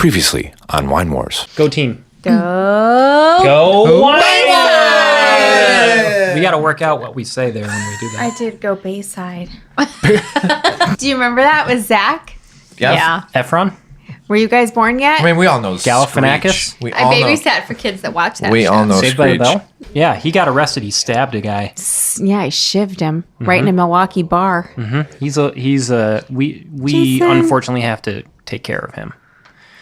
Previously on Wine Wars. Go team. Go Wine Wars! We got to work out what we say there when we do that. I did go Bayside. Do you remember that with Zach? Yeah. Efron? Were you guys born yet? I mean, we all know Galifianakis? Screech. I babysat for kids that watch that We all know Saved by the Screech. Bell? Yeah, he got arrested. He stabbed a guy. Yeah, I shivved him right in a Milwaukee bar. We Jason. unfortunately have to take care of him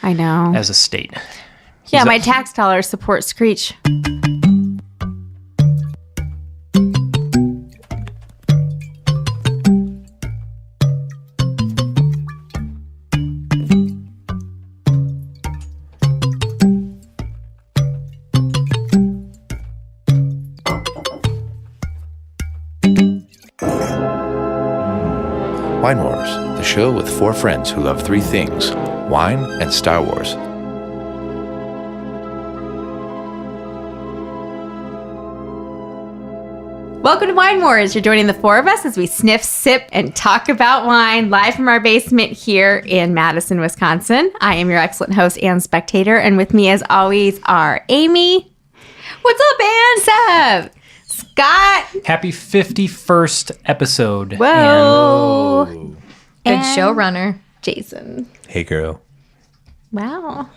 I know. as a state. Yeah, my tax dollars support Screech. Wine Wars, the show with four friends who love three things: wine and Star Wars. Welcome to Wine Wars. You're joining the four of us as we sniff, sip, and talk about wine live from our basement here in Madison, Wisconsin. I am your excellent host and spectator, and with me as always are Amy. What's up, Ann? What's up? Scott. Happy 51st episode. Whoa. Good And showrunner. Jason. Hey, girl. Wow.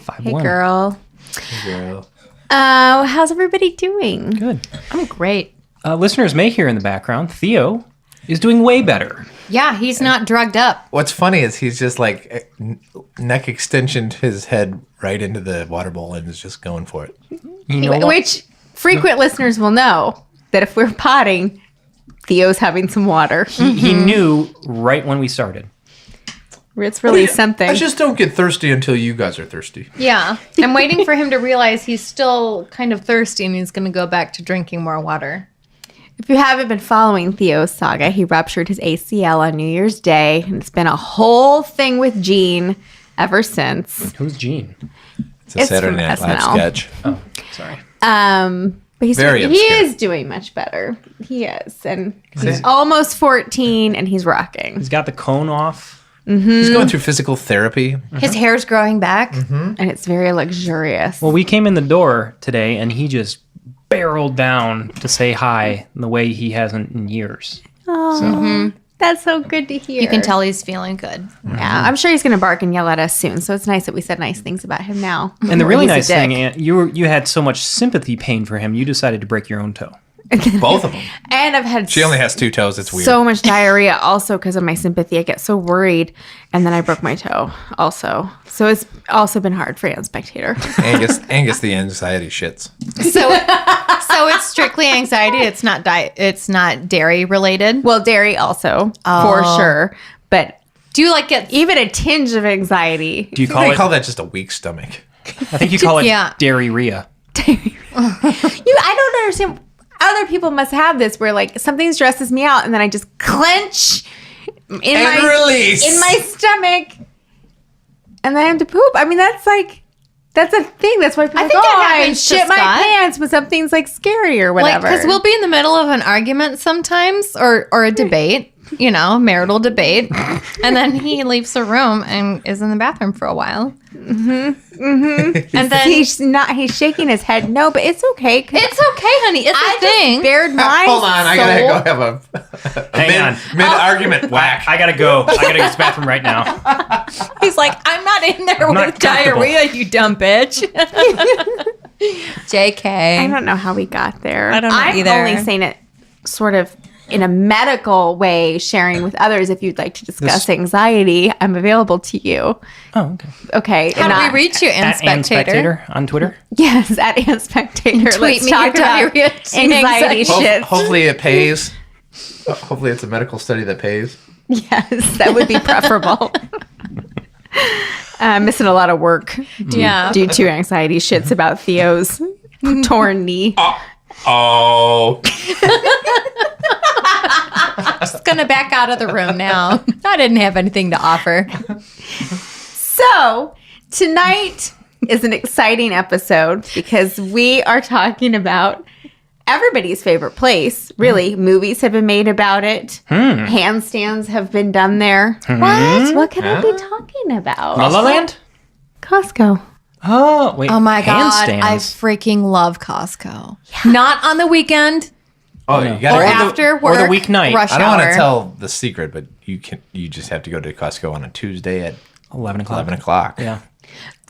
And Hey, 5-1. girl. Hey, girl. How's everybody doing? Good. I'm great. Listeners may hear in the background, Theo is doing way better. Yeah, he's not drugged up. What's funny is he's just like neck extensioned his head right into the water bowl and is just going for it. You know what? Which frequent listeners will know that if we're potting, Theo's having some water. He knew right when we started. It's really something. I just don't get thirsty until you guys are thirsty. Yeah. I'm waiting for him to realize he's still kind of thirsty and he's going to go back to drinking more water. If you haven't been following Theo's saga, he ruptured his ACL on New Year's Day, and it's been a whole thing with Gene ever since. Who's Gene? It's a It's Saturday from Night Live SNL. sketch. Oh, sorry. But he Very is obscure. doing much better. He is, and he's almost 14, and he's rocking. He's got the cone off. He's going through physical therapy. His hair's growing back. And it's very luxurious. Well, we came in the door today, and he just barreled down to say hi in the way he hasn't in years. Oh, that's so good to hear. You can tell he's feeling good. Yeah, I'm sure he's going to bark and yell at us soon. So it's nice that we said nice things about him now. And the really He's a nice thing, dick. Aunt, you had so much sympathy pain for him, you decided to break your own toe. Both of them. And I've had She only has two toes. It's weird. so much diarrhea also because of my sympathy. I get so worried. And then I broke my toe also. So it's also been hard for Ann Spectator. Angus the anxiety shits. So it's strictly anxiety. It's not it's not dairy related. Well, dairy also, for sure. But Do you like get even a tinge of anxiety. Do you I call think it? they call that just a weak stomach. I think you call it Yeah. diarrhea. I don't understand. Other people must have this where like something stresses me out and then I just clench in And release. in my stomach and then I have to poop. I mean, that's a thing. That's why people think go, that I happens to shit my Scott. pants when something's like scary or like whatever. because we'll be in the middle of an argument sometimes or a debate, marital debate, and then he leaves the room and is in the bathroom for a while. And then he's shaking his head. No, but it's okay. 'Cause it's okay, honey. It's I a thing. just bared my Hold on, I gotta go have a Hang on. mid-argument whack. I gotta go. I gotta use the bathroom right now. He's like, I'm not in there I'm not with comfortable. diarrhea, you dumb bitch. JK. I don't know how we got there. I don't know I'm either. only saying it sort of in a medical way, sharing with others. If you'd like to discuss anxiety, I'm available to you. Oh, okay. Okay. How and do not- we reach you, Ann At Ann Spectator? Spectator on Twitter. Yes, at Ann Spectator. Tweet Let's me talk your about diarrhea anxiety anxiety. shit. Hopefully it pays. Hopefully it's a medical study that pays. Yes, that would be preferable. Missing a lot of work Yeah. due to anxiety shits about Theo's torn knee. Oh. Just gonna back out of the room now. I didn't have anything to offer. So tonight is an exciting episode because we are talking about everybody's favorite place. Really, movies have been made about it. Handstands have been done there. What? What can I be talking about? La La Land? Costco. Oh, wait. Oh my God. handstands. I freaking love Costco. Not on the weekend Oh, you or gotta. after or work. the weeknight. Rush I don't want hour. to tell the secret, but you just have to go to Costco on a Tuesday at 11 o'clock. 11 o'clock. Yeah.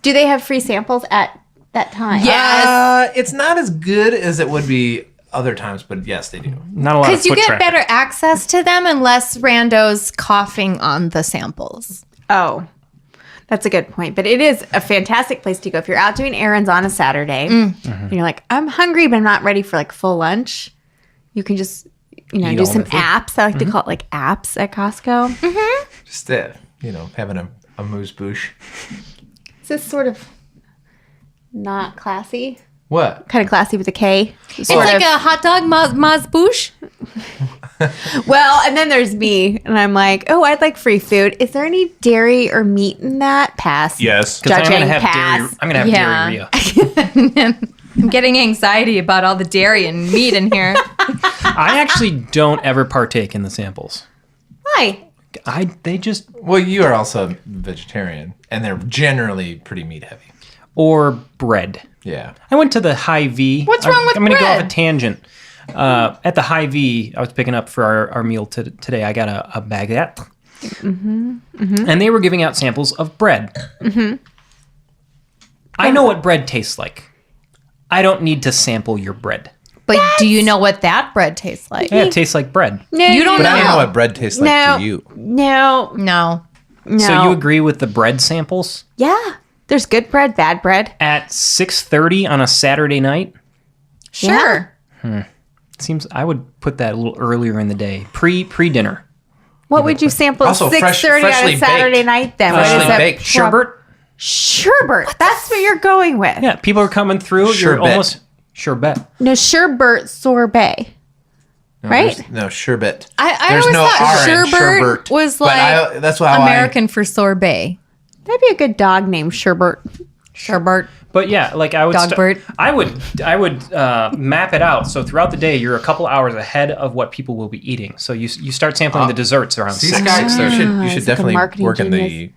Do they have free samples at that time? Yes. It's not as good as it would be other times, but yes, they do. Not a lot of Because you foot get traffic. better access to them and less randos coughing on the samples. Oh, that's a good point. But it is a fantastic place to go if you're out doing errands on a Saturday. And you're like, I'm hungry, but I'm not ready for like full lunch. You can just, Eat do all some the food. apps. I like to call it like apps at Costco. Just having a moose bouche. Is this sort of not classy? What? Kind of classy with a K. It's like a hot dog mazbouche. Well, and then there's me, and I'm like, oh, I'd like free food. Is there any dairy or meat in that? Pass. Yes. Because I'm Judging, going to have pass. diarrhea. I'm getting anxiety about all the dairy and meat in here. I actually don't ever partake in the samples. Why? They just Well, you are also vegetarian, and they're generally pretty meat heavy. or bread. Yeah. I went to the Hy-Vee. What's wrong with I'm going to go off bread? a tangent. At the Hy-Vee, I was picking up for our meal today. I got a baguette. And they were giving out samples of bread. I know what bread tastes like. I don't need to sample your bread. But do you know what that bread tastes like? Yeah, it tastes like bread. No, You don't But I don't know No. what bread tastes like No. to you. No. No. No. So you agree with the bread samples? Yeah. There's good bread, bad bread. At 6:30 on a Saturday night? Sure. Seems I would put that a little earlier in the day. Pre-dinner. What would you sample Also, at 6:30 on freshly a Saturday baked. night then? Freshly What is that? baked. Sherbet? Sherbet. That's what you're going with. Yeah, people are coming through. You're Sherbet. almost sherbet. No, sherbet sorbet. No, Right? there's No, sherbet. I There's always no thought R in sherbet sherbet, was but like that's how American for sorbet. That'd be a good dog name, Sherbert. Sherbet. But yeah, like I would, Dogbert. I would map it out. So throughout the day, you're a couple hours ahead of what people will be eating. So you start sampling the desserts around See, 6, Scott, 6:30. you It's like should a definitely marketing work in genius.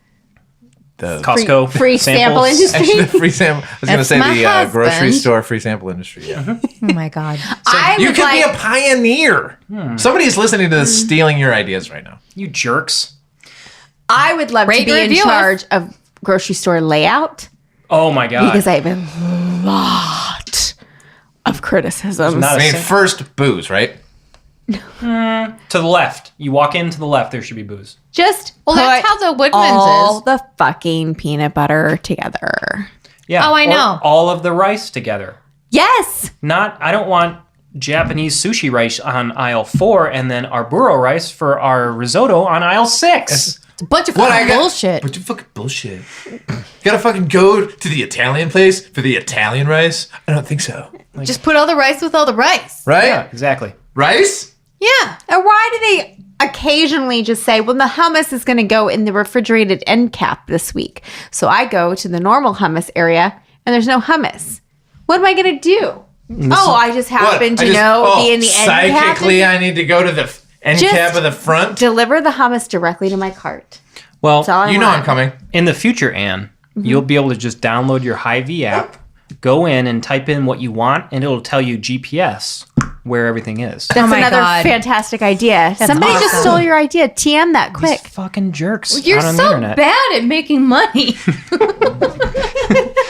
the Costco Free sample samples. industry. actually the free sample. I was going to That's say my the grocery husband. store free sample industry. Yeah. Oh my God. I You would could be like, a pioneer. Somebody's listening to this, stealing your ideas right now. You jerks. I would love to Rate be in review us. charge of grocery store layout Oh my god. because I have a lot of criticisms. Not I a mean, sing- first booze, right? to the left. You walk in to the left. There should be booze. Just Well, that's put how the Woodman's all is. the fucking peanut butter together. Yeah. Oh, I or know. all of the rice together. Yes. Not. I don't want Japanese sushi rice on aisle 4 and then arburo rice for our risotto on aisle 6. It's a bunch of What fucking I got- bullshit. But you fucking bullshit. Gotta fucking go to the Italian place for the Italian rice? I don't think so. Just put all the rice with all the rice. Right? Yeah, exactly. Rice? Yeah. And why do they occasionally just say, well, the hummus is going to go in the refrigerated end cap this week? So I go to the normal hummus area and there's no hummus. What am I going to do? I just happen to be in the end cap. Psychically, I need to go to the end Just cap of the front. Deliver the hummus directly to my cart. Well, That's all I You know want. I'm coming. in the future, Anne, you'll be able to just download your Hy-Vee app, go in and type in what you want, and it'll tell you GPS where everything is. That's my another God. fantastic idea. Somebody just awesome. stole your idea. TM that quick. These fucking jerks You're out on so the internet. bad at making money.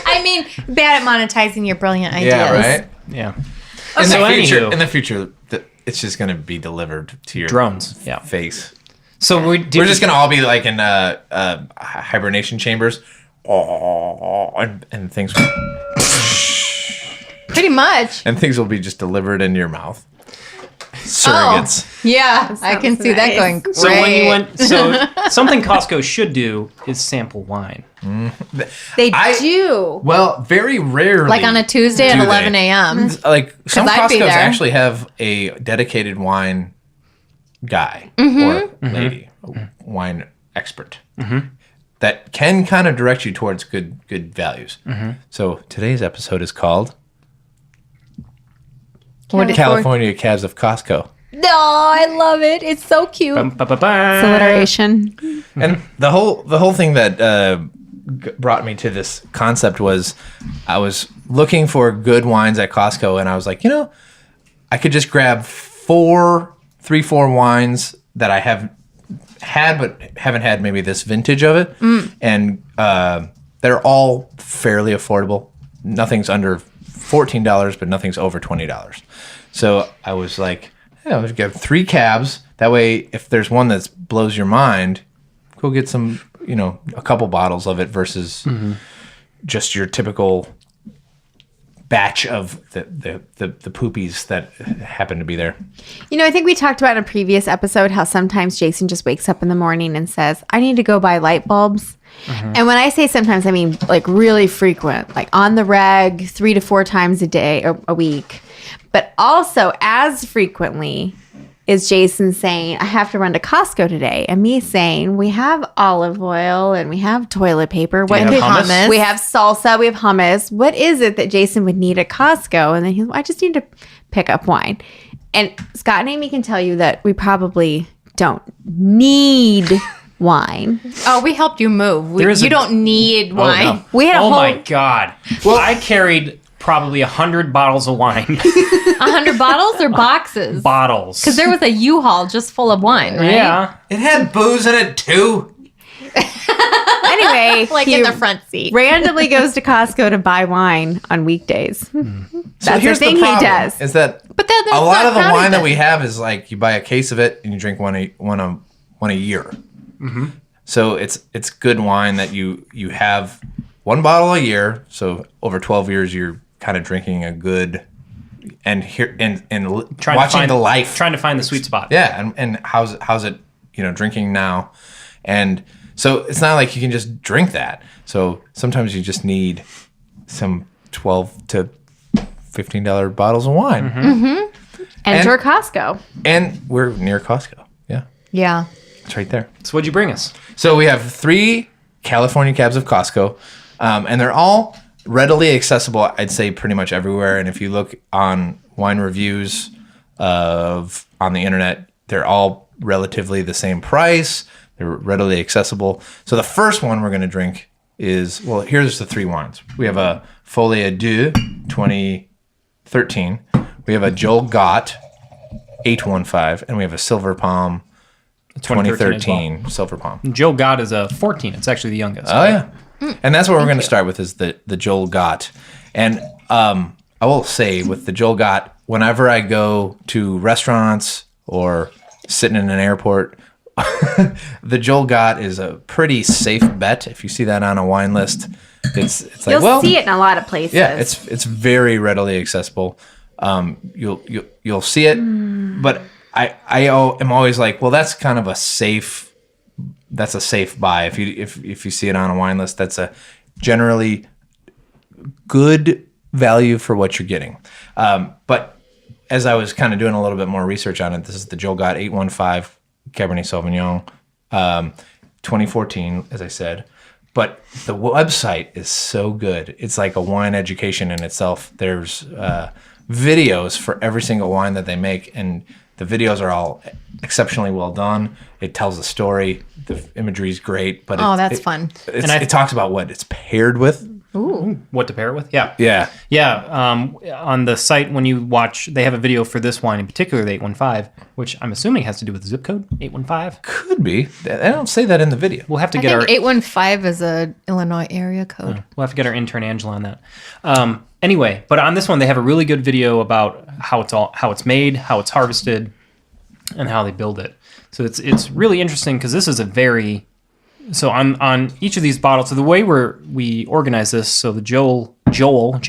I mean, bad at monetizing your brilliant ideas. Yeah, right? Yeah. In So the anywho- future, it's just going to be delivered to your Drones. Yeah. face. So We're just going to all be like in hibernation chambers. And things Pretty much. and things will be just delivered into your mouth. Surrogates. Yeah, I can see that nice. going great. So when you went, so something Costco should do is sample wine. They I- do. Well, very rarely. like on a Tuesday at do they. 11 a.m. Like some I'd be Costco's there. actually have a dedicated wine guy Mm-hmm. or lady, a wine expert that can kind of direct you towards good values. So today's episode is called California Cabs of Costco. No, I love it. It's so cute. Ba-ba-ba. Alliteration. And the whole thing that brought me to this concept was I was looking for good wines at Costco, and I was like, I could just grab 4 wines that I have had but haven't had maybe this vintage of it, and they're all fairly affordable. Nothing's under $14, but nothing's over $20. So I was like, let's get 3 cabs. That way, if there's one that blows your mind, go get some, a couple bottles of it versus just your typical batch of the poopies that happen to be there. I think we talked about in a previous episode how sometimes Jason just wakes up in the morning and says, I need to go buy light bulbs. And when I say sometimes, I mean like really frequent, like on the reg, 3 to 4 times a day or a week. But also as frequently is Jason saying, I have to run to Costco today. And me saying, we have olive oil and we have toilet paper. Do you have hummus? We have salsa. We have hummus. What is it that Jason would need at Costco? And then he's like, I just need to pick up wine. And Scott and Amy can tell you that we probably don't need wine. Oh, we helped you move. You don't need wine. No. We had a whole... my God. Well, I carried probably 100 bottles of wine. 100 bottles or boxes? Bottles. Because there was a U-Haul just full of wine, right? Yeah. It had booze in it too. Anyway, Like he in the front seat. randomly goes to Costco to buy wine on weekdays. That's here's the thing problem, he does. Is that But then a lot of the wine that then. we have is like you buy a case of it and you drink one a year. So it's good wine that you have one bottle a year. So over 12 years, you're kind of drinking a good and here and watching the life, trying to find the sweet spot. Yeah, and how's it drinking now, and so it's not like you can just drink that. So sometimes you just need some $12 to $15 bottles of wine. Enter Costco. And we're near Costco. Yeah, Yeah. it's right there. So what'd you bring us? So we have 3 California cabs of Costco, and they're all readily accessible, I'd say, pretty much everywhere. And if you look on wine reviews on the internet, they're all relatively the same price. They're readily accessible. So the first one we're going to drink is, well, here's the 3 wines. We have a Folie Deux 2013. We have a Gott 815, and we have a Silver Palm 2013 Silver Palm. Joel Gott is a 14. It's actually the youngest. Oh, yeah. And that's what we're going to start with is the Joel Gott. And I will say with the Joel Gott, whenever I go to restaurants or sitting in an airport, the Joel Gott is a pretty safe bet. If you see that on a wine list, it's like, You'll see it in a lot of places. yeah, it's very readily accessible. You'll see it, but I am always like, well, that's kind of a safe buy. If you see it on a wine list, that's a generally good value for what you're getting. But as I was kind of doing a little bit more research on it, this is the Joel Gott 815 Cabernet Sauvignon, 2014, as I said. But the website is so good. It's like a wine education in itself. There's videos for every single wine that they make, and the videos are all exceptionally well done. It tells a story. The imagery is great. But that's fun. It talks about what it's paired with. Ooh. What to pair it with? Yeah. Yeah. Yeah. On the site, when you watch, they have a video for this wine in particular, the 815, which I'm assuming has to do with zip code 815. Could be. I don't say that in the video. We'll have to I get think our 815 is a Illinois area code. We'll have to get our intern Angela on that. Anyway, but on this one, they have a really good video about how it's made, how it's harvested, and how they build it. So it's really interesting because this is a very on each of these bottles. So the way we organize this, so the Joel Joel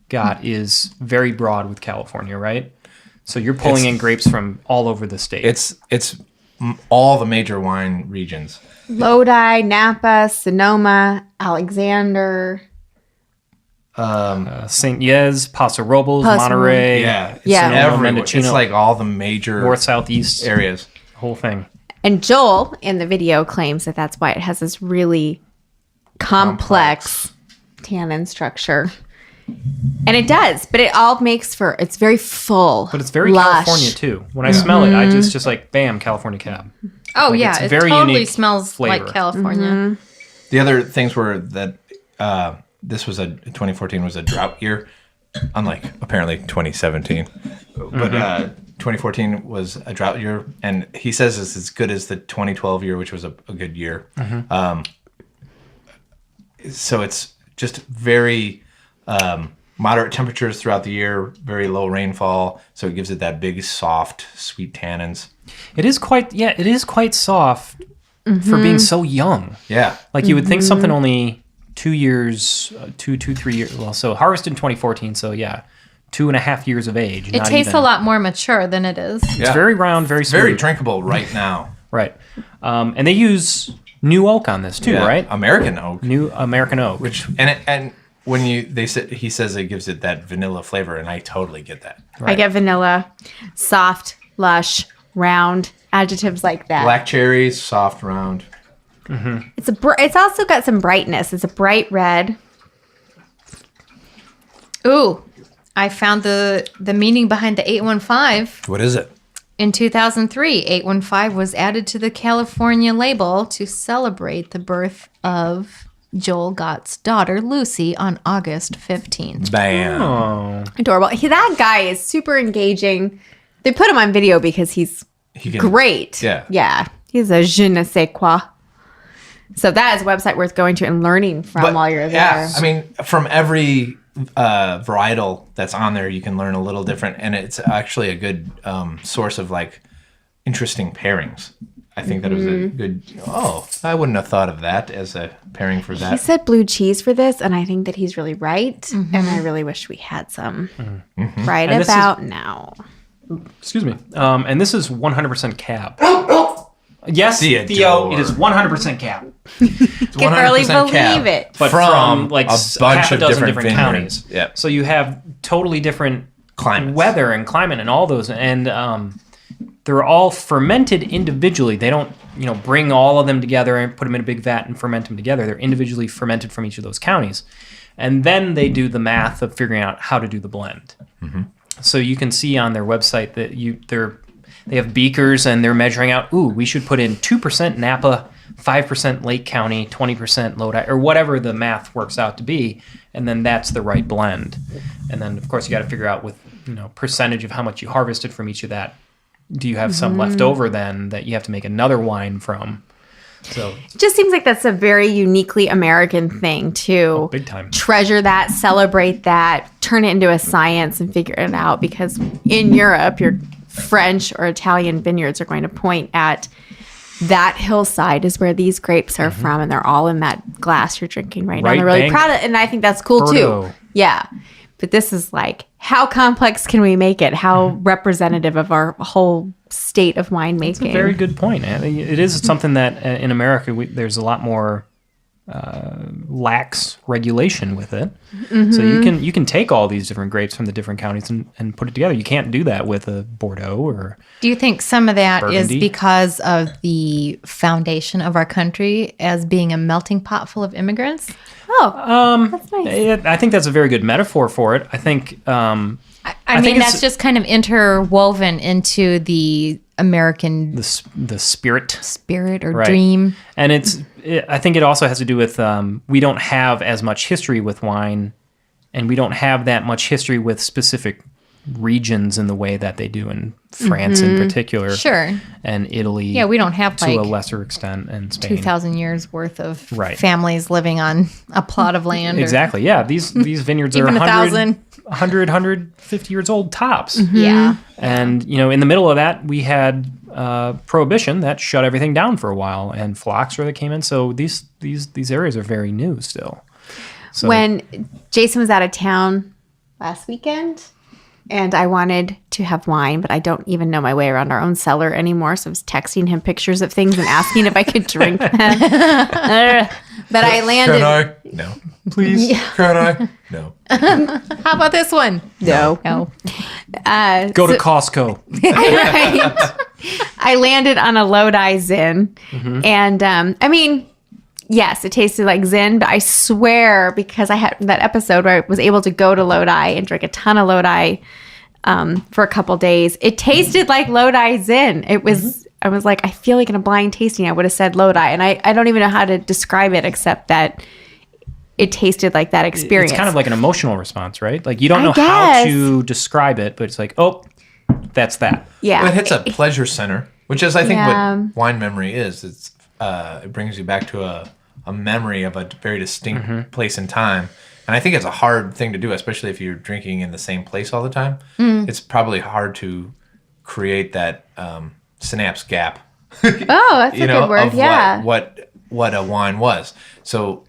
Gott is very broad with California, right? So you're pulling in grapes from all over the state. It's all the major wine regions. Lodi, Napa, Sonoma, Alexander. St. Yez, Paso Robles, Monterey. Yeah. Sonoma, It's like all the major north, southeast areas. Whole thing. And Joel in the video claims that that's why it has this really complex tannin structure. And it does, but it all makes it's very full. But it's very lush. California too. When I smell it, I just like bam, California Cab. Oh, Like, yeah. it's It very totally unique smells flavor. like California. The other things were that this was 2014 was a drought year, unlike apparently 2017. But 2014 was a drought year, and he says it's as good as the 2012 year, which was a good year. So it's just very moderate temperatures throughout the year, very low rainfall, so it gives it that big, soft, sweet tannins. It is quite soft for being so young. Yeah. Like you would think something only 2 years, 3 years. Well, so harvested in 2014, so yeah, 2.5 years of age. It tastes a lot more mature than it is. It's very round, very sweet. Very drinkable right now. Right. And they use new oak on this too, right? American oak. New American oak. Which and when he says it gives it that vanilla flavor, and I totally get that. Right. I get vanilla, soft, lush, round, adjectives like that. Black cherries, soft, round. It's also got some brightness. It's a bright red. Ooh, I found the meaning behind the 815. What is it? In 2003, 815 was added to the California label to celebrate the birth of Joel Gott's daughter, Lucy, on August 15th. Bam. Oh. Adorable. That guy is super engaging. They put him on video because he's great. Yeah. Yeah. He's a je ne sais quoi. So that is a website worth going to and learning from while you're there. Yeah, I mean, from every varietal that's on there, you can learn a little different, and it's actually a good source of like interesting pairings. I think that was a good. Oh, I wouldn't have thought of that as a pairing for that. He said blue cheese for this, and I think that he's really right. And I really wish we had some right And this about now. Excuse me. And this is 100% cab. Yes, Theodore. Theo, it is 100% cab. It's Can barely 100% believe cab. it. But From like a bunch half a of dozen different different vineyards. counties. Yep. So you have totally different Climates. weather and climate and all those. And they're all fermented individually. They don't, bring all of them together and put them in a big vat and ferment them together. They're individually fermented from each of those counties. And then they do the math of figuring out how to do the blend. So you can see on their website that they have beakers and they're measuring out, we should put in 2% Napa, 5% Lake County, 20% Lodi, or whatever the math works out to be. And then that's the right blend. And then, of course, you got to figure out with, percentage of how much you harvested from each of that. Do you have some left over then that you have to make another wine from? So It just seems like that's a very uniquely American thing to big time. treasure that, celebrate that, turn it into a science and figure it out. Because in Europe, your French or Italian vineyards are going to point at that hillside is where these grapes are from, and they're all in that glass you're drinking right now. Right They're really bank. proud of it, and I think that's cool Bordeaux. too. Yeah. But this is like, how complex can we make it? How representative of our whole state of winemaking? It's a very good point. It is something that in America, there's a lot more lax regulation with it. So you can take all these different grapes from the different counties and put it together. You can't do that with a Bordeaux or Do you think some of that Burgundy? is because of the foundation of our country as being a melting pot full of immigrants? Oh, that's nice. I think that's a very good metaphor for it. I think I think mean, it's- that's just kind of interwoven into the American the spirit. spirit or Right. dream. And I think it also has to do with we don't have as much history with wine, and we don't have that much history with specific regions in the way that they do in France in particular. Sure. And Italy. Yeah, we don't have to like a lesser extent, and Spain. 2,000 years worth of Right. families living on a plot of land. Exactly. Yeah. These vineyards are Even 100, 1,000. 150 years old tops. Yeah. And, in the middle of that, we had Prohibition that shut everything down for a while, and phylloxera that came in. So these areas are very new still. So When Jason was out of town last weekend, and I wanted to have wine, but I don't even know my way around our own cellar anymore. So I was texting him pictures of things and asking if I could drink them. But I landed. Can I? No. Please. Can I? No. How about this one? No. No. go to Costco. Right. I landed on a Lodi Zin. And I mean, yes, it tasted like Zin, but I swear, because I had that episode where I was able to go to Lodi and drink a ton of Lodi for a couple days, it tasted like Lodi Zin. It was I was like, I feel like in a blind tasting, I would have said Lodi. And I don't even know how to describe it except that it tasted like that experience. It's kind of like an emotional response, right? Like you don't know guess. how to describe it, but it's like, oh, that's that. Yeah. Well, it hits a pleasure center, which is, I think, Yeah. what wine memory is. It brings you back to a memory of a very distinct place and time. And I think it's a hard thing to do, especially if you're drinking in the same place all the time. It's probably hard to create that synapse gap. Oh, that's a good word. Of Yeah. what a wine was. So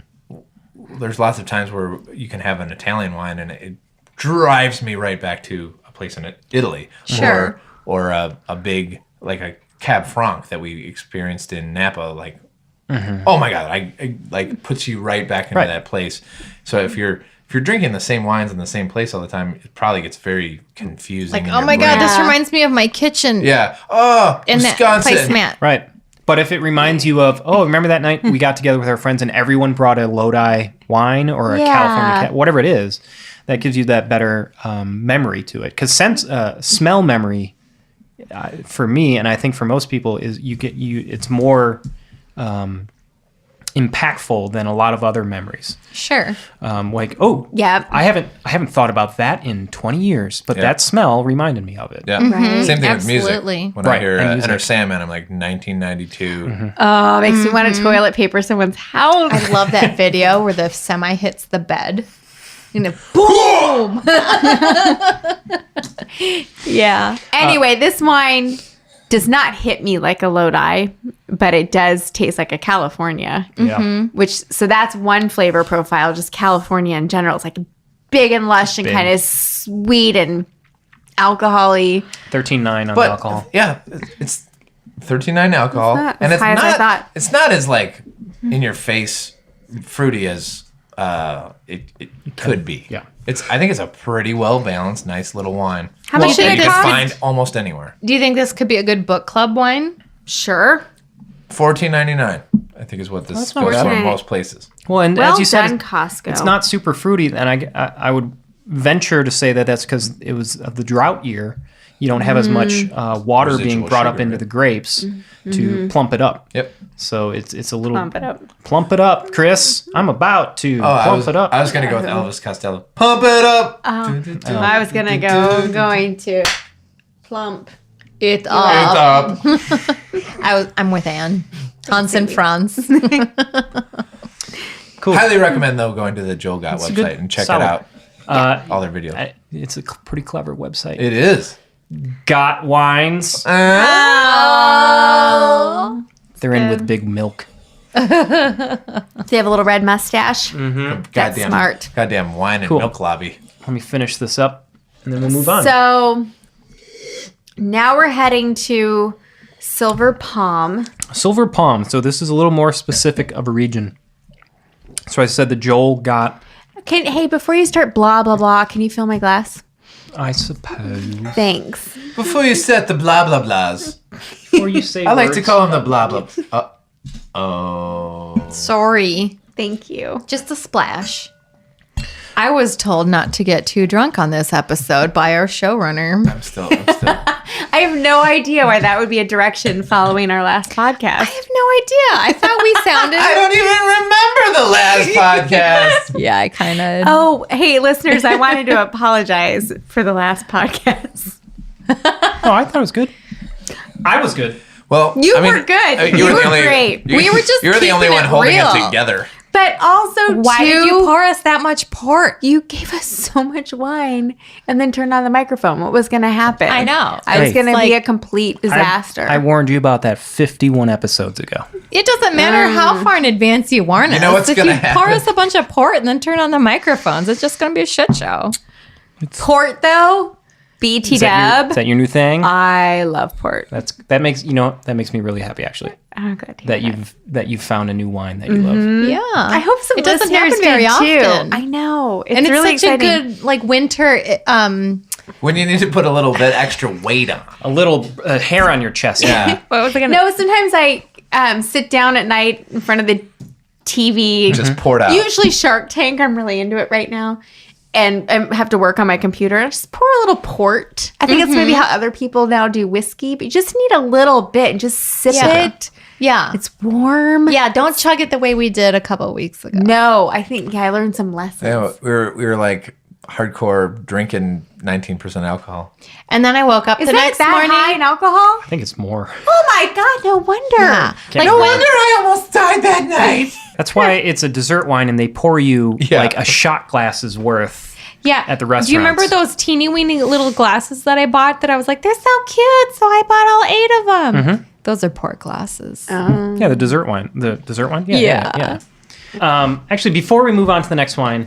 there's lots of times where you can have an Italian wine and it drives me right back to a place in Italy. Sure. Or a big, like a Cab Franc that we experienced in Napa. Like, oh my God, I like puts you right back into that place. So if you're drinking the same wines in the same place all the time, it probably gets very confusing. Like, in oh your my God, brain. this reminds me of my kitchen Yeah. Oh, in that Wisconsin. placemat. Right. But if it reminds you of, oh, remember that night we got together with our friends and everyone brought a Lodi wine or a California, whatever it is, that gives you that better memory to it. Because smell memory, for me, and I think for most people, is it's more impactful than a lot of other memories. Sure. Like, oh, Yep. I haven't thought about that in 20 years, but that smell reminded me of it. Yeah. Right. Same thing Absolutely. with music. When Right, I hear and music. Enter Sandman, I'm like 1992. Oh, makes me want to toilet paper someone's house. I love that video where the semi hits the bed. And it, boom! Yeah. Anyway, this wine does not hit me like a Lodi, but it does taste like a California. Yeah. So that's one flavor profile, just California in general. It's like big and lush and Big. kind of sweet and alcohol-y. 13.9 on But alcohol. yeah, it's 39 alcohol, It's not and as it's high as I not. thought. It's not as like in your face fruity as it could be. Yeah. I think it's a pretty well balanced, nice little wine. How much that did you it can cost? find almost anywhere. Do you think this could be a good book club wine? Sure. $14.99, I think, is what this not goes for bad. in most places. Well, and Well as you said, done, Costco. it's not super fruity, and I would venture to say that that's because it was of the drought year. You don't have as much water Residual being brought up sugar, into right? the grapes to plump it up. Yep. So it's a little Pump it up. Plump it up, Chris. I'm about to plump it up. I was gonna go with Elvis Costello. Pump it up. I was going to go. I'm going to plump. It's up. I'm with Anne. Hans and Franz. Cool. Highly recommend though going to the Joel Gott It's a good website and check it solid. out. All their videos. It's a pretty clever website. It is. Got wines. They're in with big milk. Do they have a little red mustache? That's smart. Goddamn wine and Cool. milk lobby. Let me finish this up, and then we'll move on. So now we're heading to Silver Palm. Silver Palm. So this is a little more specific of a region. So I said the Joel Gott, Hey, before you start blah, blah, blah, can you fill my glass? I suppose. Thanks. Before you set the blah blah blahs, Or you say I like to words. call them the blah blah. Oh. Sorry. Thank you. Just a splash. I was told not to get too drunk on this episode by our showrunner. I'm still. I have no idea why that would be a direction following our last podcast. I have no idea. I thought we sounded. I don't even remember the last podcast. Yeah, I kind of. Oh, hey, listeners, I wanted to apologize for the last podcast. Oh, I thought it was good. I was good. Well, You were good. You were great. We were just You're the only keeping one it holding real. it together. But also, Why did you pour us that much port? You gave us so much wine and then turned on the microphone. What was going to happen? I know. I was Hey. going to be Like- a complete disaster. I warned you about that 51 episodes ago. It doesn't matter how far in advance you warn us. You know what's if gonna you pour happen? us a bunch of port and then turn on the microphones, it's just going to be a shit show. Port, though, BT Is that Dub. your new thing? I love port. That makes me really happy actually. Oh, good. to That hear you've found a new wine that you love. Yeah. I hope some It doesn't listeners happen very did, too. often. I know. It's and it's really such exciting. a good like winter. When you need to put a little bit extra weight on. A little hair on your chest. Yeah. What was I gonna? No, sometimes I sit down at night in front of the TV. Just pour it out. Usually Shark Tank. I'm really into it right now. and have to work on my computer, I just pour a little port. I think it's maybe how other people now do whiskey, but you just need a little bit and just sip it. Yeah. It's warm. Yeah, don't chug it the way we did a couple of weeks ago. No, I think I learned some lessons. Yeah, we were like hardcore drinking 19% alcohol. And then I woke up Is the that next that morning. high in alcohol? I think it's more. Oh my God, no wonder. Yeah. No wonder I almost died that night. That's why it's a dessert wine, and they pour you Yeah. like a shot glass's worth. Yeah. At the Do you remember restaurants. those teeny weeny little glasses that I bought that I was like, they're so cute, so I bought all 8 of them. Those are port glasses. Yeah, the dessert wine. The dessert wine? Yeah. Yeah. Actually, before we move on to the next wine,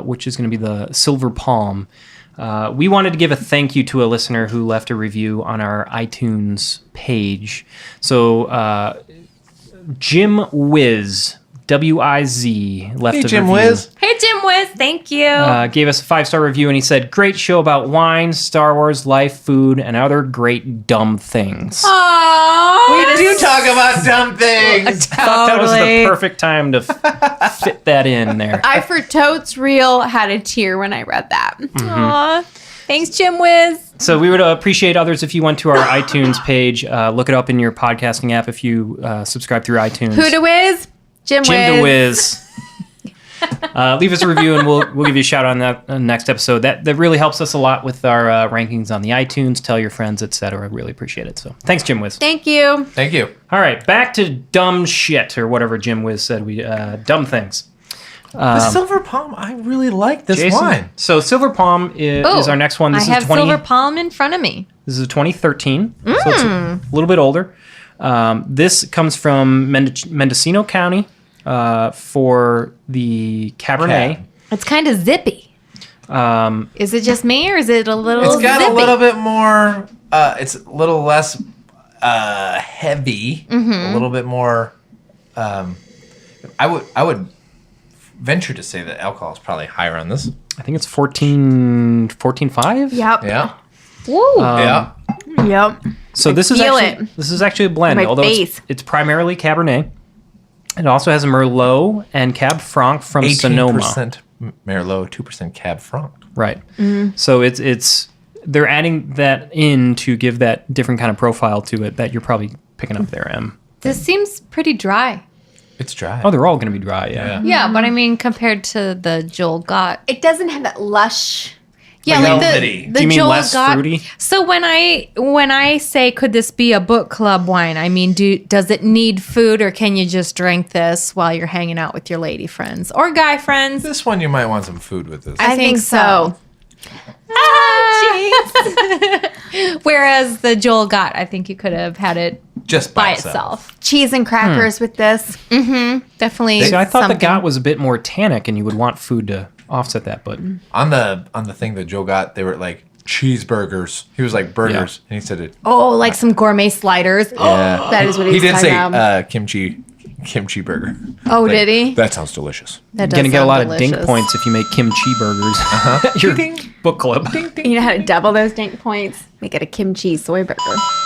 which is going to be the Silver Palm, we wanted to give a thank you to a listener who left a review on our iTunes page. So, Jim Wiz, W-I-Z, left Hey, a Jim review. Wiz. Hey, Jim Wiz, thank you. Gave us a 5-star review, and he said, "Great show about wine, Star Wars, life, food, and other great dumb things." Oh, We do talk about dumb things. Thought that was the perfect time to fit that in there. I for totes real had a tear when I read that. Aw. Thanks, Jim Wiz. So we would appreciate others if you went to our iTunes page, look it up in your podcasting app if you subscribe through iTunes. Who to whiz? Jim Jim Wiz. DeWiz. Leave us a review and we'll give you a shout out on that next episode. That really helps us a lot with our rankings on the iTunes. Tell your friends, etc. Really appreciate it. So thanks, Jim Wiz. Thank you. Thank you. All right, back to dumb shit or whatever Jim Wiz said. We dumb things. The Silver Palm, I really like this Jason? wine. So Silver Palm is our next one. This I is have Silver Palm in front of me. This is a 2013, so it's a little bit older. This comes from Mendocino County for the Cabernet. It's kind of zippy. Is it just me or is it a little It's got zippy? a little bit more, it's a little less heavy, a little bit more, I would venture to say that alcohol is probably higher on this. I think it's 14.5. Yep. Yeah. Woo. Yeah. Yep. So this is feel actually it. this is actually a blend, My although face. it's primarily Cabernet. It also has a Merlot and Cab Franc from Sonoma. 18% Merlot, 2% Cab Franc. Right. So it's they're adding that in to give that different kind of profile to it that you're probably picking up there, Em. This seems pretty dry. It's dry. Oh, they're all going to be dry, yeah. Yeah, but I mean, compared to the Joel Gott. It doesn't have that lush. Yeah, Like like velvety. the Do you mean Joel less Gott. fruity? So when I say could this be a book club wine, I mean, does it need food or can you just drink this while you're hanging out with your lady friends or guy friends? This one, you might want some food with this. I think so. Whereas the Joel Gott, I think you could have had it Just by itself. Cheese and crackers with this. Definitely. See, I thought something. the Gott was a bit more tannic and you would want food to offset that, but On the thing that Joe got, they were like cheeseburgers. He was like burgers, and he said it. Oh, like some gourmet sliders. Yeah. That is what He he's did talking say about. kimchi burger. Oh, Like, did he? That sounds delicious. That you're going to get a sound lot of delicious. dink points if you make kimchi burgers. Your book club. Ding, ding, You know how to double those dink points? Make it a kimchi soy burger.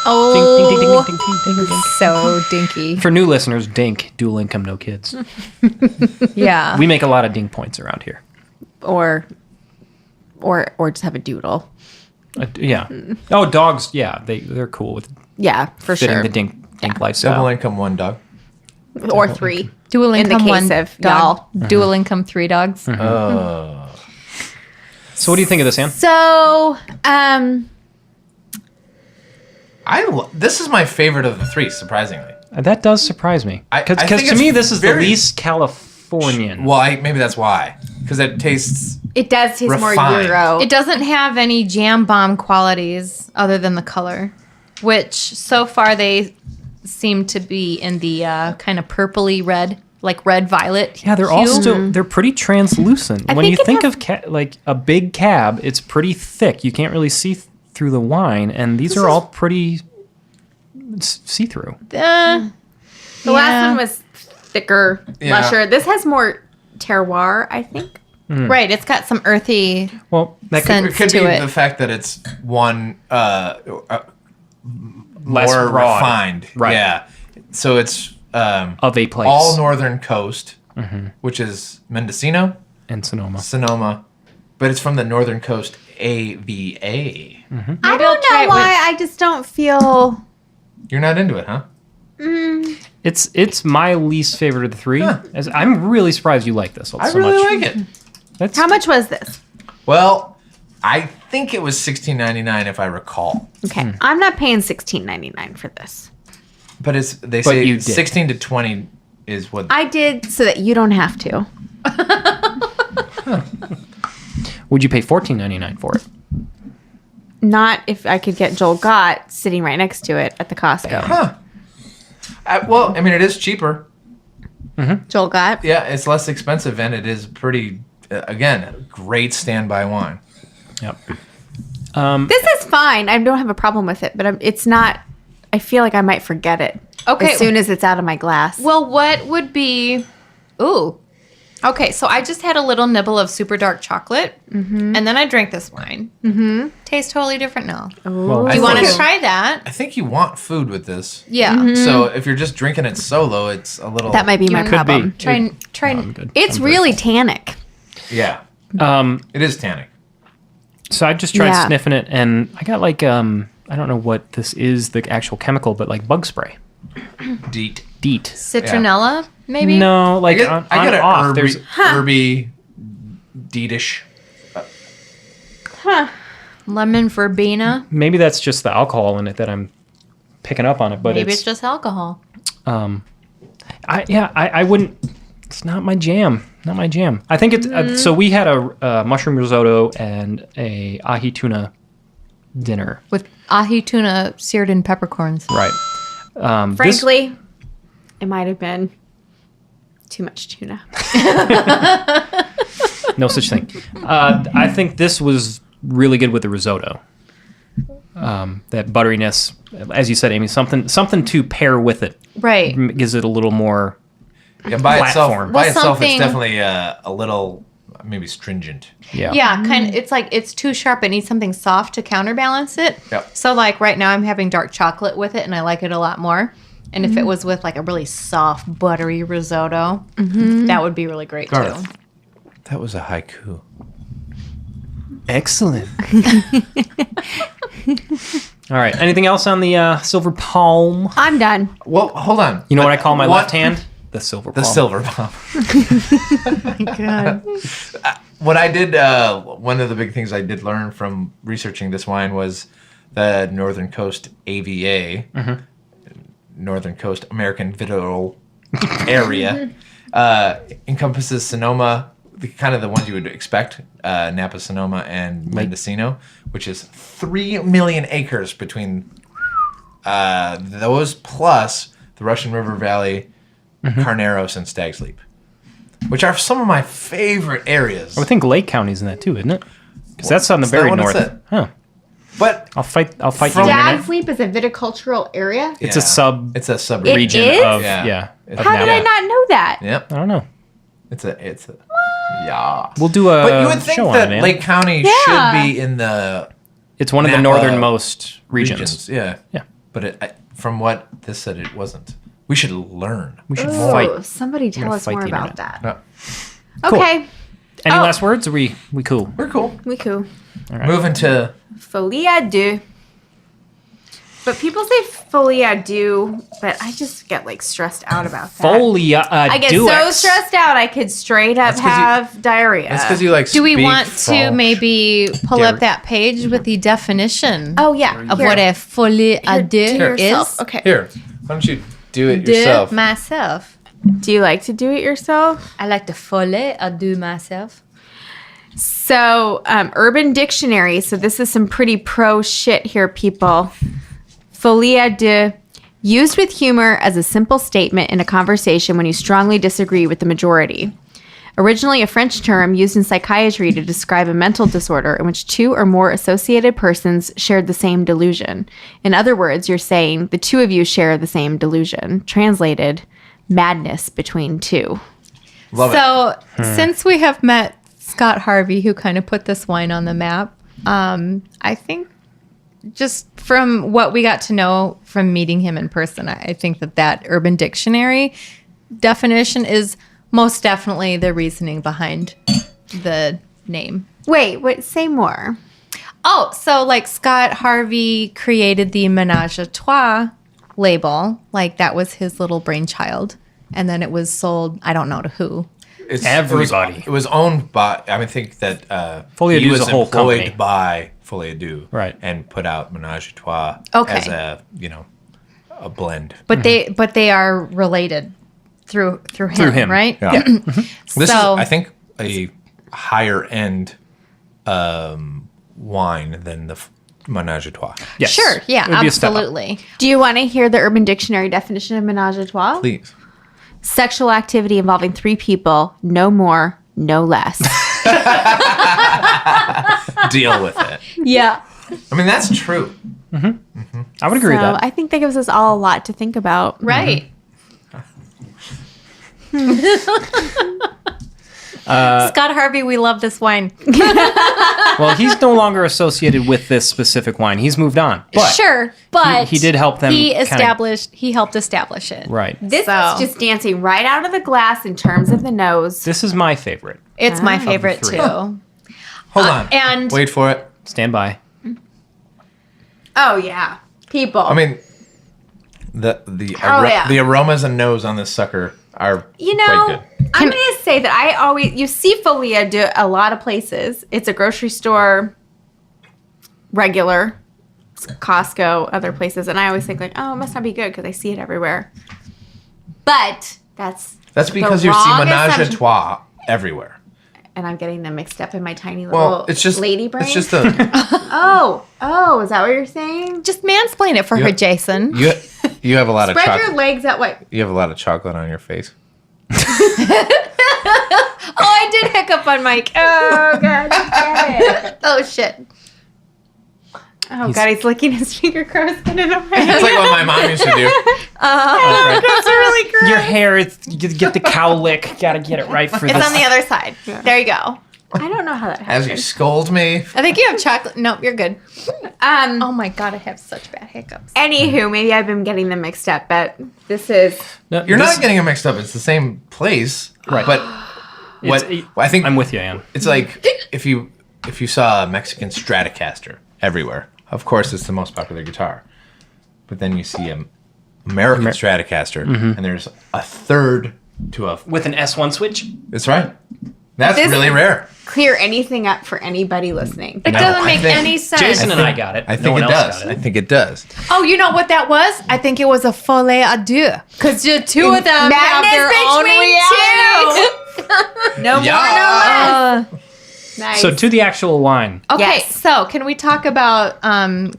Oh, ding, ding, ding, ding, ding, ding. so dinky. For new listeners, dink, dual income, no kids. Yeah. We make a lot of dink points around here. Or just have a doodle. Yeah. Oh, dogs, yeah, they're cool with Yeah, for fitting sure. the dink Double lifestyle. income, one dog. Or 3. Dual In the income case one of dog. y'all. Dual income 3 dogs. Oh. So what do you think of this, Ann? So, This is my favorite of the 3, surprisingly. That does surprise me. I Because think to it's me, this is the very- least Californian. Well, maybe that's why. Because it tastes. it does taste more Refined. Euro. It doesn't have any jam bomb qualities other than the color, which so far they seem to be in the kind of purpley red, like red violet. Yeah, they're hue. all still they're pretty translucent. When think you it think has- of like a big cab, it's pretty thick. You can't really see through the wine, and these are all pretty see through. The last one was thicker, Yeah. lusher. This has more terroir, I think. Right, it's got some earthy. Well, that could Scent. It could to be it. the fact that it's one less more broad, refined. right? Yeah. So it's Of a place, all northern coast, which is Mendocino, and Sonoma. Sonoma, but it's from the Northern Coast AVA. I I'll don't try know it why. I just don't feel. You're not into it, huh? It's my least favorite of the three. Huh. As I'm really surprised you like this so I really much. like it. That's, How much was this? Well, I think it was $16.99 if I recall. Okay, I'm not paying $16.99 for this. But they say you did. 16 to 20 is what. I did so that you don't have to. Would you pay $14.99 for it? Not if I could get Joel Gott sitting right next to it at the Costco. Huh. Well, I mean, it is cheaper. Joel Gott. Yeah, it's less expensive, and it is pretty, again, great standby wine. Yep. This is fine. I don't have a problem with it, but it's not. I feel like I might forget it. Okay. As soon as it's out of my glass. Well, what would be... Ooh. Okay, so I just had a little nibble of super dark chocolate, and then I drank this wine. Tastes totally different now. Well, Do you want to try that? I think you want food with this. Yeah. So if you're just drinking it solo, it's a little. that might be my Could problem. be. Try. I'm good. It's really tannic. Yeah. It is tannic. So I just tried Yeah. sniffing it, and I got like I don't know what this is, the actual chemical, but like bug spray. Deet. DEET. Citronella, maybe? No, I like get, on I get an off. herby, There's herby, deetish. Lemon verbena. maybe that's just the alcohol in it that I'm picking up on it, but Maybe it's it's just alcohol. I wouldn't. It's not my jam. Not my jam. I think it's so we had a mushroom risotto and a ahi tuna dinner. With ahi tuna seared in peppercorns. Right. Frankly, it might have been too much tuna. No such thing. I think this was really good with the risotto. That butteriness, as you said, Amy, something to pair with it Right. gives it a little more. Yeah, by Platform. itself, by Well, itself, it's something- definitely a little maybe stringent. Yeah. Yeah, kind of. It's like it's too sharp. It needs something soft to counterbalance it. Yep. So like right now, I'm having dark chocolate with it, and I like it a lot more. And if it was with like a really soft, buttery risotto, that would be really great Garth. too. That was a haiku. Excellent. All right. Anything else on the silver palm? I'm done. Well, hold on. You know what I call my left hand? The silver The palm. silver palm. God. What I did, one of the big things I did learn from researching this wine was the Northern Coast AVA, Northern Coast American Viticole Area, encompasses Sonoma, kind of the ones you would expect, Napa, Sonoma, and Mendocino, which is 3 million acres between those plus the Russian River Valley, Carneros, and Stag's Leap, which are some of my favorite areas. I think Lake County's in that too, isn't it? Because that's on the It's not very what it north. said. Huh. But I'll fight the From- internet. Stag's Leap is a viticultural area. It's a sub It's a sub It region is? of Yeah. of How did Napa. I not know that? Yep. I don't know. It's a yeah. We'll do a But you would think show on that it, man. Lake County Yeah. should be in the It's one of the Napa northernmost regions. Yeah. Yeah. But from what this said, it wasn't. We should learn. We should Oh, fight. somebody tell gonna us fight more the about internet. that. No. Cool. Okay, Any Oh. last words? Are we cool? We're cool. we cool. Moving to Folie à deux. But people say folie à deux, but I just get like stressed out about that. Folie I get so stressed out I could straight up 'cause you- have diarrhea. that's because you like. Do we speak want to French. maybe pull Derek. up that page with the definition Oh yeah, of here. what a folie à Here, deux do yourself. is? Okay. Here, why don't you do it De yourself? myself. Do you like to do it yourself? I like the folie à deux myself. So, Urban Dictionary. So this is some pretty pro shit here, people. Folie à deux, used with humor as a simple statement in a conversation when you strongly disagree with the majority. Originally a French term used in psychiatry to describe a mental disorder in which two or more associated persons shared the same delusion. In other words, you're saying the two of you share the same delusion. Translated, madness between two. Love it. So, since we have met Scott Harvey, who kind of put this wine on the map, I think just from what we got to know from meeting him in person, I think that Urban Dictionary definition is most definitely the reasoning behind the name. Wait, say more. Oh, so like Scott Harvey created the Ménage à Trois label. Like that was his little brainchild. And then it was sold, I don't know to who. Everybody. It was owned by, I think that Folie he Deux is was a whole employed company. by Folie Deux. Right. And put out Ménage à Trois Okay. as a blend. But they are related through him, Through him. right? Yeah. This is, So- I think, a higher end wine than the Ménage à Trois. Yes. Sure, yeah, It would be a step up. absolutely. Do you want to hear the Urban Dictionary definition of menage a trois? Please. Sexual activity involving 3 people, no more, no less. Deal with it. Yeah. I mean, that's true. I would agree with So that. I think that gives us all a lot to think about. Right. Scott Harvey, we love this wine. Well, he's no longer associated with this specific wine. He's moved on. But Sure, but he did help them He kinda- helped establish it. Right. This So- is just dancing right out of the glass in terms of the nose. This is my favorite. It's my favorite three. too. Hold on. and- Wait for it. Stand by. Oh, yeah. People. I mean, the yeah. the aromas and nose on this sucker are you quite know, good. I'm going to say that you see Folie do a lot of places. It's a grocery store, regular, Costco, other places. And I always think like, oh, it must not be good because I see it everywhere. But that's because the you see wrong Ménage à assumption. Trois everywhere. And I'm getting them mixed up in my tiny little Well, it's just lady brain. It's just a Oh, is that what you're saying? Just mansplain it for her, Yeah. Jason. you have a lot of Spread your chocolate. legs that way. You have a lot of chocolate on your face. Oh, I did hiccup on Mike. Oh, God. Get it. Oh, shit. Oh, God, he's licking his finger crows in it away. It's like what my mom used to do. That's really gross. Your hair, you get the cow lick. Gotta get it right for It's this. on the other side. There you go. I don't know how that As you happened. scold me. I think you have chocolate. Nope, you're good. Um, Oh my God, I have such bad hiccups. Anywho, maybe I've been getting them mixed up, but this is... No, You're this- not getting them mixed up. It's the same place. Right. But what I think I'm with you, Ann. it's like if you saw a Mexican Stratocaster everywhere. Of course, it's the most popular guitar. But then you see an American Stratocaster, and there's a third to a. With an S1 switch? That's right. That's This- really rare. Clear anything up for anybody listening. It No, doesn't I make think- any sense. Jason and I got it. I No think one it else does. got I it. think it does. Oh, you know what that was? I think it was a folie à deux. Because the two of them have their own reality. No Yeah. more, no less. Nice. So to the actual wine. Okay, Yes. so can we talk about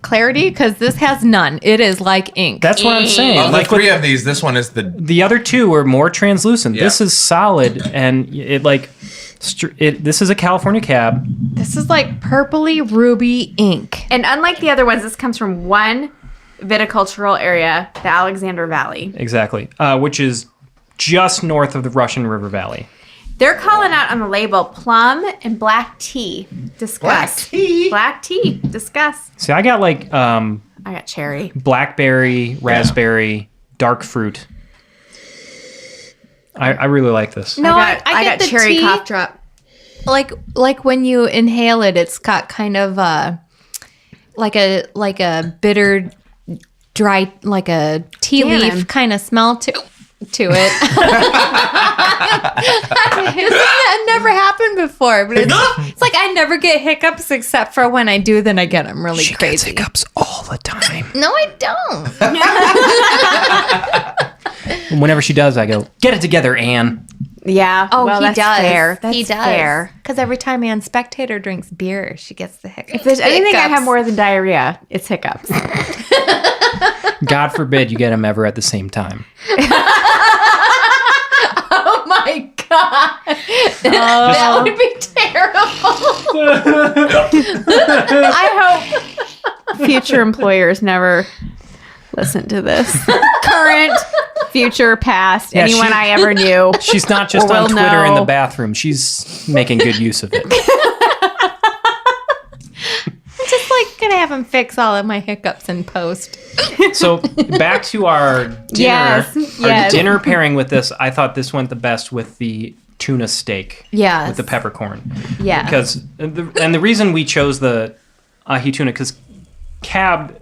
clarity? Because this has none. It is like ink. That's what I'm saying. Of the Like three of these, this one is the other two were more translucent. Yeah. This is solid, and it like this is a California Cab. This is like purpley ruby ink. And unlike the other ones, this comes from one viticultural area, the Alexander Valley. Exactly, which is just north of the Russian River Valley. They're calling out on the label plum and black tea. Discuss. Black tea. Discuss. See, I got like I got cherry. blackberry, raspberry, dark fruit. I really like this. No, I I get got the cherry tea. cough drop. Like when you inhale it, it's got kind of like a bitter, dry, like a tea Tannin. leaf kind of smell to it. That never happened before, but it's like I never get hiccups except for when I do, then I get them really crazy. hiccups all the time. No, I don't. Whenever she does, I go, "Get it together, Anne." Yeah. Oh, well, he that's does. fair. That's he does. fair. Because every time Ann Spectator drinks beer, she gets the hiccups. If there's anything I have Hiccups. more than diarrhea, it's hiccups. God forbid you get them ever at the same time. Oh my God. That would be terrible. I hope future employers never listen to this. Current, future, past, Yeah, anyone she- I ever knew. She's not just Or on will Twitter in the know. bathroom. She's making good use of it. I'm just like going to have him fix all of my hiccups in post. So back to our dinner. Yes, Our yes. dinner pairing with this. I thought this went the best with the tuna steak. Yes. With the peppercorn. Yeah. Because the reason we chose the ahi tuna, because cab,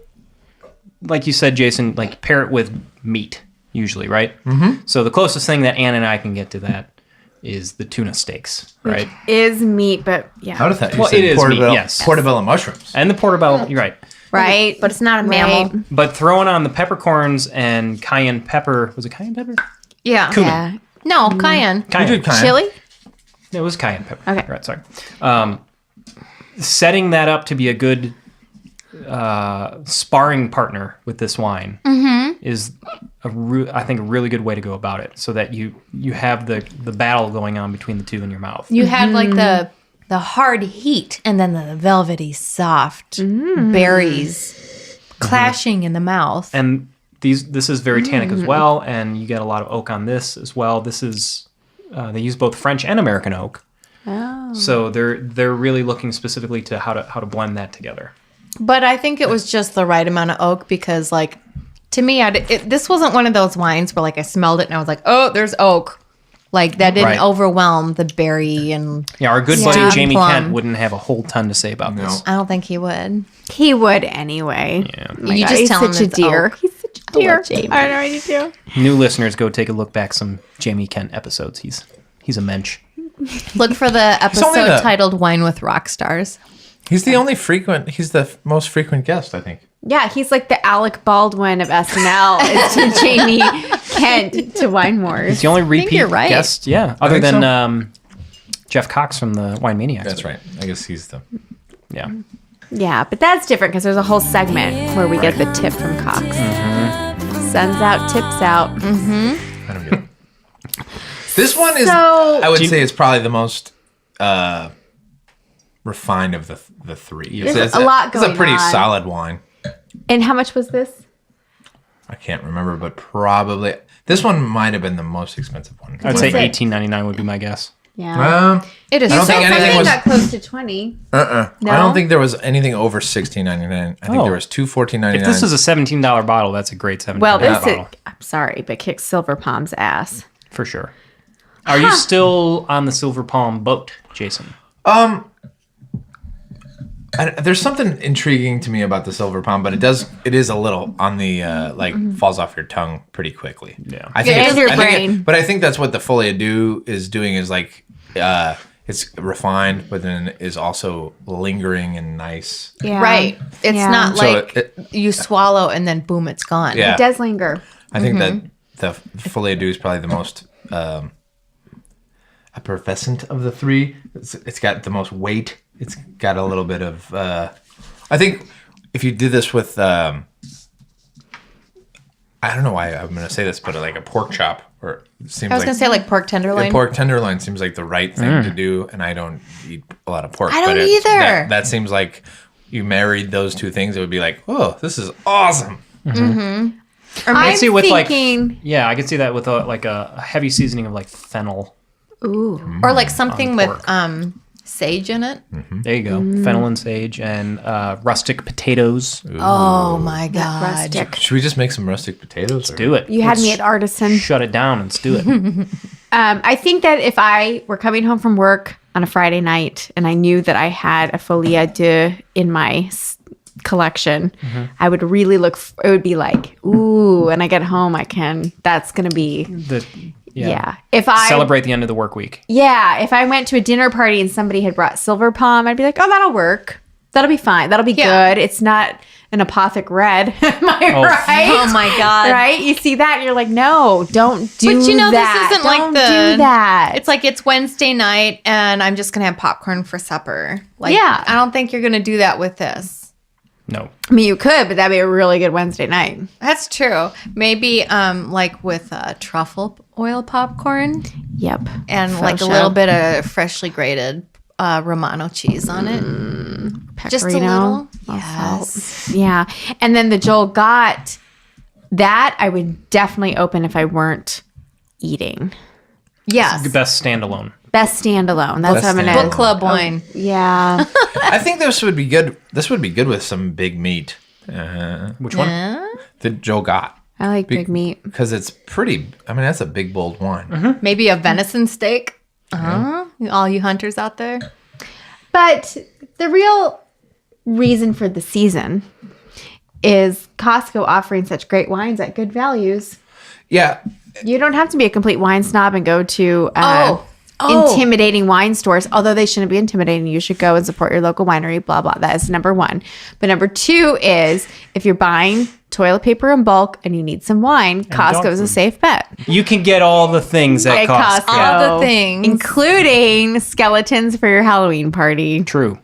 like you said, Jason, like pair it with meat usually, right? Mm-hmm. So the closest thing that Ann and I can get to that is the tuna steaks, right? Is meat, but yeah. How did that? You Well, said it is meat, yes. portobello mushrooms. And the portobello, you're right. Right. But it's not a mammal. Right. But throwing on the peppercorns and cayenne pepper, was it cayenne pepper? Yeah. Cumin. Yeah. No, cayenne. We did kind Chili? It was cayenne pepper. Okay. Right, sorry. Setting that up to be a good sparring partner with this wine is, I think, a really good way to go about it, so that you have the battle going on between the two in your mouth. You had like the hard heat and then the velvety soft berries clashing in the mouth. And this is very tannic as well, and you get a lot of oak on this as well. This is they use both French and American oak. Oh. So they're really looking specifically to how to blend that together. But I think it was just the right amount of oak because, like, to me, this wasn't one of those wines where, like, I smelled it and I was like, oh, there's oak. Like, that didn't Right. overwhelm the berry and... Yeah, our good Yeah. buddy Jamie Plum. Kent wouldn't have a whole ton to say about this. I don't think he would. He would anyway. Yeah. Oh my You God, just he's tell him such a it's dear. oak. He's such a I dear. love Jamie. I know you do. New listeners, go take a look back some Jamie Kent episodes. He's a mensch. Look for the only episode the- titled Wine with Rock Stars. He's the only frequent. He's the most frequent guest, I think. Yeah, he's like the Alec Baldwin of SNL is to Jamie Kent to Wine Wars. He's the only repeat you're right. guest, other think than Jeff Cox from the Wine Maniacs. That's right. I guess he's the. Yeah. Yeah, but that's different because there's a whole segment where we get the tip from Cox. Sends out, tips out. I don't get it. This one is. So- I would say it's probably the most refined of the three. There's a lot It's a going pretty on. solid wine. And how much was this? I can't remember, but probably this one might have been the most expensive one. I'd say Was it? $18.99 would be my guess. Yeah. It is I don't think anything Something was. got close to 20. No? I don't No? think there was anything over $16.99. I think Oh. there was two $14.99. If this is a $17 bottle, that's a great $17 Well, this is, bottle. I'm sorry, but kicks Silver Palm's ass. For sure. Are you still on the Silver Palm boat, Jason? There's something intriguing to me about the Silver Palm, but it is a little on the falls off your tongue pretty quickly. Yeah. I think Yeah, it's- and your I think brain. but I think that's what the Folie Deux is doing is like it's refined, but then is also lingering and nice. Yeah. Right. It's Yeah. not So like you swallow and then boom, it's gone. Yeah. It does linger. I think that the Folie Deux is probably the most effervescent of the three. It's got the most weight. It's got a little bit of. I think if you did this with, I don't know why I'm going to say this, but like a pork chop, or it seems I was like going to say like pork tenderloin. a pork tenderloin seems like the right thing to do, and I don't eat a lot of pork. I don't but either. That seems like you married those two things. It would be like, oh, this is awesome. I see with thinking, I could see that with a heavy seasoning of like fennel. ooh, or like something On with pork. sage in it. There you go. Fennel and sage and rustic potatoes. Oh my God. rustic. Should we just make some rustic potatoes? Do it. You had Let's me at artisan. shut it down and let's do it. I think that if I were coming home from work on a Friday night and I knew that I had a Folie Deux in my collection, I would really it would be like, ooh, and I get home, that's going to be, yeah. If I, Celebrate the end of the work week. yeah, if I went to a dinner party and somebody had brought Silver Palm, I'd be like, oh, that'll work. That'll be fine. That'll be Yeah. good. It's not an apothic red. Am I Oh. right? Oh my God. Right? You see that and you're like, no, don't do But you know, that. this isn't Don't like do that. It's like it's Wednesday night and I'm just going to have popcorn for supper. Like, Yeah. I don't think you're going to do that with this. No. I mean, you could, but that'd be a really good Wednesday night. That's true. Maybe like with truffle oil popcorn Yep. and For like a sure. little bit of freshly grated Romano cheese on it. Just a Pecorino, little. Yes. Yeah. And then the Joel Gott, that I would definitely open if I weren't eating. Yes. The best standalone. Best standalone. That's what I'm Best gonna. Book club wine. Yeah. I think this would be good. This would be good with some big meat. Which one? The Joe Gott. I like big meat. Because it's pretty. I mean, that's a big, bold wine. Maybe a venison steak. All you hunters out there. But the real reason for the season is Costco offering such great wines at good values. Yeah. You don't have to be a complete wine snob and go to Oh. intimidating wine stores, although they shouldn't be intimidating. You should go and support your local winery, blah, blah. That is number one. But number two is if you're buying toilet paper in bulk and you need some wine, Costco is a safe bet. You can get all the things at Costco. All the things. Including skeletons for your Halloween party. True.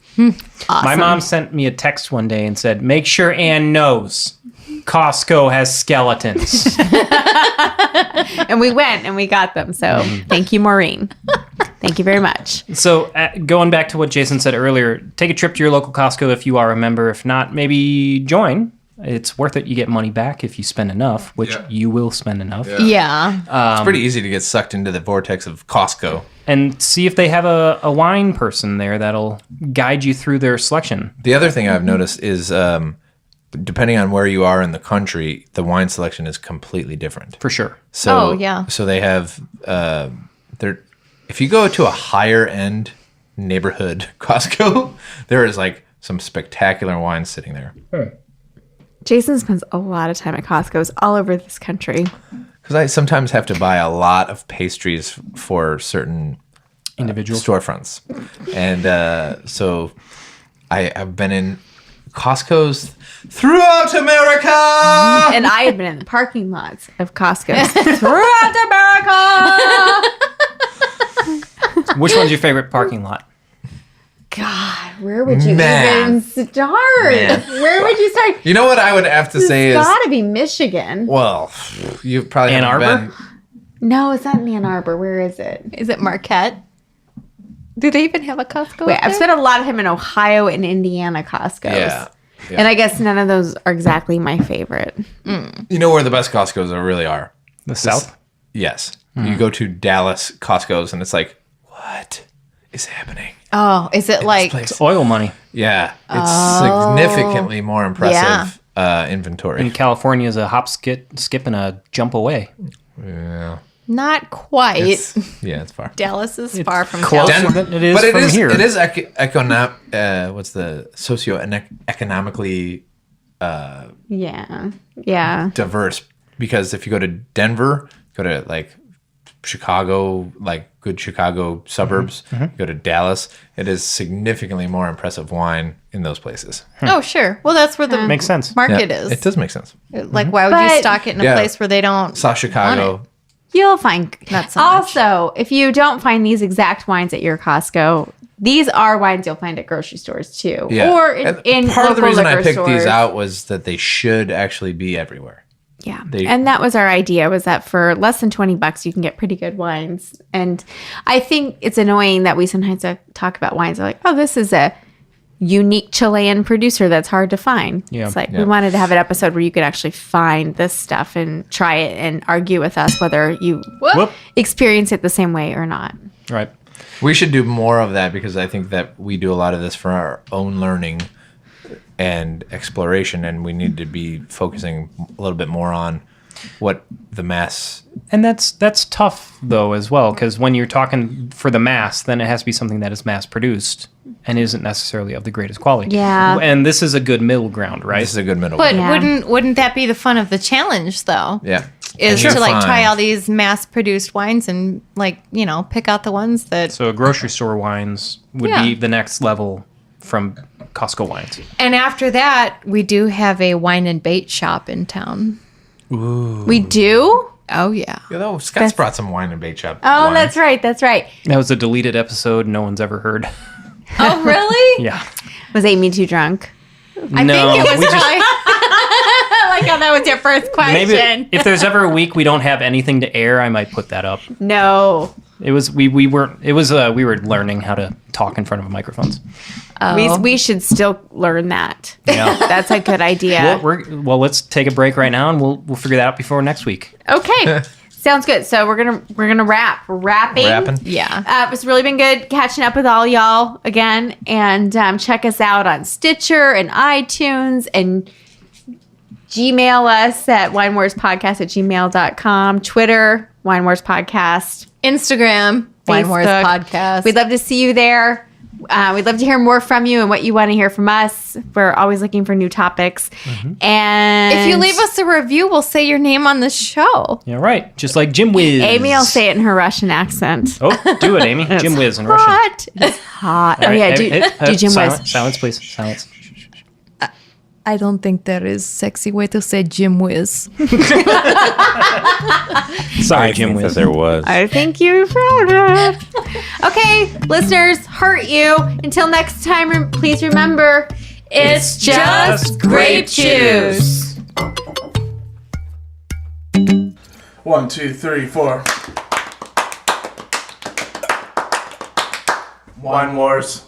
My mom sent me a text one day and said, make sure Ann knows Costco has skeletons. And we went and we got them. So thank you, Maureen. Thank you very much. So going back to what Jason said earlier, take a trip to your local Costco if you are a member. If not, maybe join. It's worth it. You get money back if you spend enough, which you will spend enough. Yeah. It's pretty easy to get sucked into the vortex of Costco. And see if they have a wine person there that'll guide you through their selection. The other thing I've noticed is depending on where you are in the country, the wine selection is completely different. For sure. So, yeah. So they have, if you go to a higher end neighborhood Costco, there is like some spectacular wines sitting there. Jason spends a lot of time at Costco's all over this country. Because I sometimes have to buy a lot of pastries for certain Individuals. storefronts. And so I've been in Costco's throughout America. And I have been in the parking lots of Costco's throughout America. Which one's your favorite parking lot? God, where would you Man. even start? Where would you start? You know what I would have to say It's is, gotta be Michigan. well, you probably Ann haven't Arbor? been. No, it's not in Ann Arbor. Where is it? Is it Marquette? Do they even have a Costco? Wait, up I've there? spent a lot of time in Ohio and Indiana Costco's. Yeah. And I guess none of those are exactly my favorite. You know where the best Costco's really are? The South? Yes. You go to Dallas Costco's and it's like, what is happening? Oh, is it like? place? It's oil money. Yeah. It's significantly more impressive inventory. In California is a hop, skip, and a jump away. Yeah. Not quite. It's far. Dallas is far from closer California. than it is But from here. It is what's the socioeconomically Yeah. diverse, because if you go to Denver, go to like Chicago, like good Chicago suburbs, go to Dallas, it is significantly more impressive wine in those places. Oh, sure. Well, that's where the Makes sense. market Yeah, is. It does make sense. Like, why would you But- stock it in a Yeah. place where they don't? South Chicago. You'll find. Not so much. Also, if you don't find these exact wines at your Costco, these are wines you'll find at grocery stores too. Yeah. Or And in part of the local reason I liquor picked these stores. out was that they should actually be everywhere. Yeah. They- And that was our idea, was that for less than $20 you can get pretty good wines. And I think it's annoying that we sometimes talk about wines like, oh, this is a unique Chilean producer that's hard to find. Yeah. It's like Yeah. we wanted to have an episode where you could actually find this stuff and try it and argue with us whether you Whoop. experience it the same way or not. Right. We should do more of that, because I think that we do a lot of this for our own learning and exploration, and we need to be focusing a little bit more on what the mass. And that's tough though as well, because when you're talking for the mass, then it has to be something that is mass produced and isn't necessarily of the greatest quality. Yeah. And this is a good middle ground, right? This is a good middle. But ground. Yeah. wouldn't that be the fun of the challenge, though? Yeah. Is And to like try find- all these mass-produced wines and like pick out the ones that. So grocery store wines would Yeah. be the next level from Costco wines. And after that, we do have a wine and bait shop in town. We do? Oh yeah. You know, Scott's brought some wine and bait shop. Oh, wines. that's right. That's right. That was a deleted episode no one's ever heard. Oh really? Yeah. Was Amy too drunk? I No, think it was we just- probably. I like how that was your first question. Maybe if there's ever a week we don't have anything to air, I might put that up. No. It was we were learning how to talk in front of microphones. We should still learn that. Yeah. That's a good idea. Well, let's take a break right now and we'll figure that out before next week. Okay. Sounds good. So we're gonna rapping. Yeah. It's really been good catching up with all y'all again, and check us out on Stitcher and iTunes, and Gmail us at winewarspodcast@gmail.com, Twitter, Wine Wars Podcast. Instagram Wine Wars Facebook. podcast. We'd love to see you there. We'd love to hear more from you and what you want to hear from us. We're always looking for new topics. And if you leave us a review, we'll say your name on the show. Yeah, right. Just like Jim Whiz. Amy will say it in her Russian accent. Oh, do it, Amy. Jim Whiz in Russian. Hot. It's hot. All Oh, right, yeah. Do Jim silence, Whiz. silence, please. Silence. I don't think there is sexy way to say Jim Whiz. Sorry, I Jim think that Whiz. there was. I think you found it. Okay, listeners, hurt you. Until next time, please remember, it's just grape juice. 1, 2, 3, 4. Wine Wars.